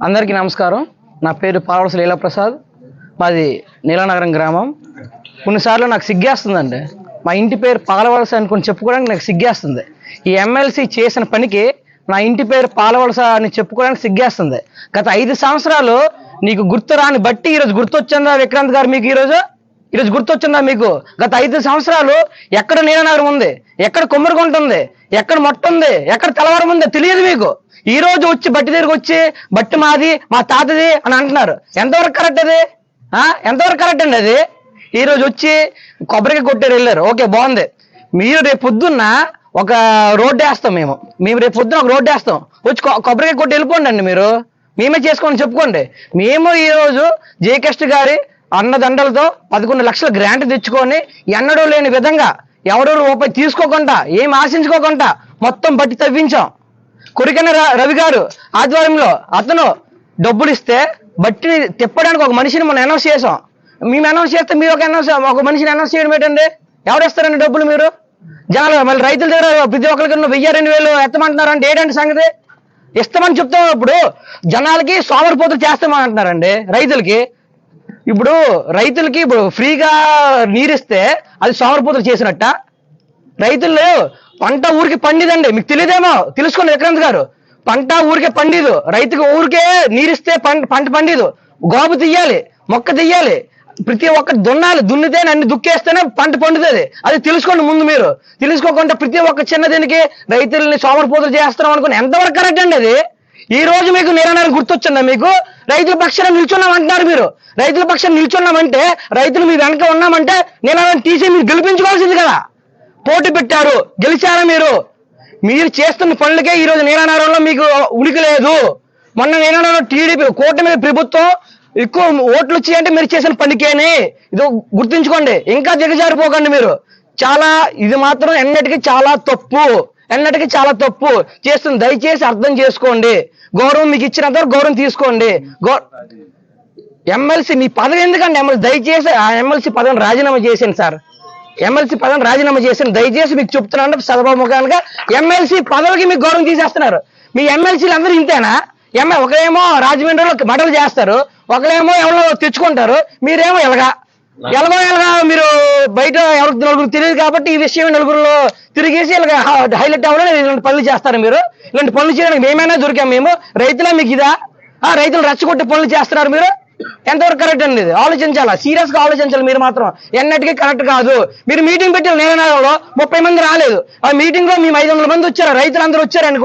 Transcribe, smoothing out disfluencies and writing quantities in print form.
అందరికీ నమస్కారం. నా పేరు పాలవలస లీలాప్రసాద్. మాది నీలానగరం గ్రామం. కొన్నిసార్లు నాకు సిగ్గేస్తుందండి. మా ఇంటి పేరు పాలవలస అనుకుని చెప్పుకోవడానికి నాకు సిగ్గేస్తుంది. ఈ ఎమ్మెల్సీ చేసిన పనికి నా ఇంటి పేరు పాలవలస అని చెప్పుకోవడానికి సిగ్గేస్తుంది. గత 5 సంవత్సరాలు నీకు గుర్తు రాని బట్టి ఈరోజు గుర్తొచ్చిందా విక్రాంత్ గారు? మీకు ఈరోజు గుర్తొచ్చిందా మీకు? గత 5 సంవత్సరాలు ఎక్కడ నీలనగరం ఉంది, ఎక్కడ కుమ్మరిగుంట ఉంది, ఎక్కడ మొట్ట ఉంది, ఎక్కడ తెలవరం ఉంది తెలియదు మీకు. ఈ రోజు వచ్చి బట్టి దగ్గరకు వచ్చి బట్టి మాది, మా తాతది అని అంటున్నారు. ఎంతవరకు కరెక్ట్ అది? ఎంతవరకు కరెక్ట్ అండి అది? ఈ రోజు వచ్చి కొబ్బరికి కొట్టారు, వెళ్ళారు, ఓకే బాగుంది. మీరు రేపు పొద్దున్న ఒక రోడ్డు వేస్తాం, మేము రేపు పొద్దున్న ఒక రోడ్డు వేస్తాం, వచ్చి కొబ్బరికి కొట్టి వెళ్ళిపోండి అండి. మీరు మేమే చేసుకోండి, చెప్పుకోండి. మేము ఈరోజు జేకృష్ణ గారి అన్నదండలతో 11 లక్షల గ్రాంట్ తెచ్చుకొని ఎన్నడూ లేని విధంగా ఎవరో రూపాయి తీసుకోకుండా ఏం ఆశించుకోకుండా మొత్తం బట్టి తవ్వించాం. కొరికన్న రవి గారు ఆధ్వర్యంలో అతను డబ్బులు ఇస్తే బట్టిని తిప్పడానికి ఒక మనిషిని మనం అనౌన్స్ చేసాం. మేము అనౌన్స్ చేస్తే మీరు ఒక మనిషిని అనౌన్స్ చేయడం ఏంటండి? ఎవరేస్తారండి డబ్బులు? మీరు జనాలు మళ్ళీ రైతుల దగ్గర ప్రతి ఒక్కరికి 1000-2000 ఎత్తమంటున్నారు అంటే ఏంటంటే సంగతి? ఇస్తామని చెప్తాం. ఇప్పుడు జనాలకి సోమరిపోతులు చేస్తామని అంటున్నారండి. రైతులకి ఇప్పుడు ఫ్రీగా నీరిస్తే అది సోమరిపోతులు చేసినట్ట? రైతులు పంట ఊరికి పండిదండి, మీకు తెలియదేమో, తెలుసుకోండి విక్రాంత్ గారు. పంట ఊరికే పండిదు, రైతుకి ఊరికే నీరిస్తే పంట పండిదు. గోబు తీయాలి, మొక్క తీయాలి, ప్రతి ఒక్కటి దున్నాలి, దున్నితే అన్ని దుక్కేస్తేనే పంట పండుతుంది. అది తెలుసుకోండి ముందు. మీరు తెలుసుకోకుండా ప్రతి ఒక్క చిన్న దీనికి రైతుల్ని సోమరిపోతులు చేస్తున్నాం అనుకుని ఎంతవరకు కరెక్ట్ అండి అది? ఈ రోజు మీకు నీలనగరం గుర్తొచ్చిందా? మీకు రైతుల పక్షాన నిల్చున్నాం అంటున్నారు. మీరు రైతుల పక్షాన నిల్చున్నామంటే, రైతులు మీ వెనక ఉన్నామంటే నీలనగరం తీసి మీరు గెలిపించుకోవాల్సింది కదా. పోటీ పెట్టారు, గెలిచారా? మీరు చేస్తున్న పనులకే ఈ రోజు నీలనగరంలో మీకు ఉనికి లేదు. మొన్న నీలనగరంలో టీడీపీ కూటమి ప్రభుత్వం ఎక్కువ ఓట్లు వచ్చాయంటే మీరు చేసిన పనికేనే. ఇది గుర్తుంచుకోండి, ఇంకా దిగజారిపోకండి మీరు. ఇది మాత్రం ఎన్నటికీ చాలా తప్పు చేస్తుంది. దయచేసి అర్థం చేసుకోండి. గౌరవం మీకు ఇచ్చినంత గౌరవం తీసుకోండి. ఎమ్మెల్సీ మీ పదవి ఎందుకండి? దయచేసి ఆ ఎమ్మెల్సీ పదవిని రాజీనామా చేసింది సార్. ఎమ్మెల్సీ పదవిని రాజీనామా చేసిన దయచేసి మీకు చెప్తున్నాను సభాముఖంగా, ఎమ్మెల్సీ పదవికి మీకు గౌరవం తీసేస్తున్నారు. మీ ఎమ్మెల్సీలు అందరూ ఇంతేనా? ఒకరేమో రాజమండ్రిలో మటలు చేస్తారు, ఒకరేమో ఎవరో తెచ్చుకుంటారు, మీరేమో ఎలాగా మీరు బయట ఎవరికి నలుగురు తెలియదు కాబట్టి ఈ విషయం నలుగురులో తిరిగేసి ఇలాగ హైలైట్ అవ్వాలని ఇలాంటి పనులు చేస్తారు. మీరు ఇలాంటి పనులు చేయడానికి మేమైనా దొరికాం. మేము రైతులా మీకు ఇదా? రైతులు రెచ్చగొట్టే పనులు చేస్తున్నారు. మీరు ఎంతవరకు కరెక్ట్ అండి? ఇది ఆలోచించాలా, సీరియస్ గా ఆలోచించాలి. మీరు మాత్రం ఎన్నటికీ కరెక్ట్ కాదు. మీరు మీటింగ్ పెట్టిన నీలనగరంలో 30 మంది రాలేదు. ఆ మీటింగ్ లో మేము 500 మంది వచ్చారు, రైతులందరూ వచ్చారు అనుకో.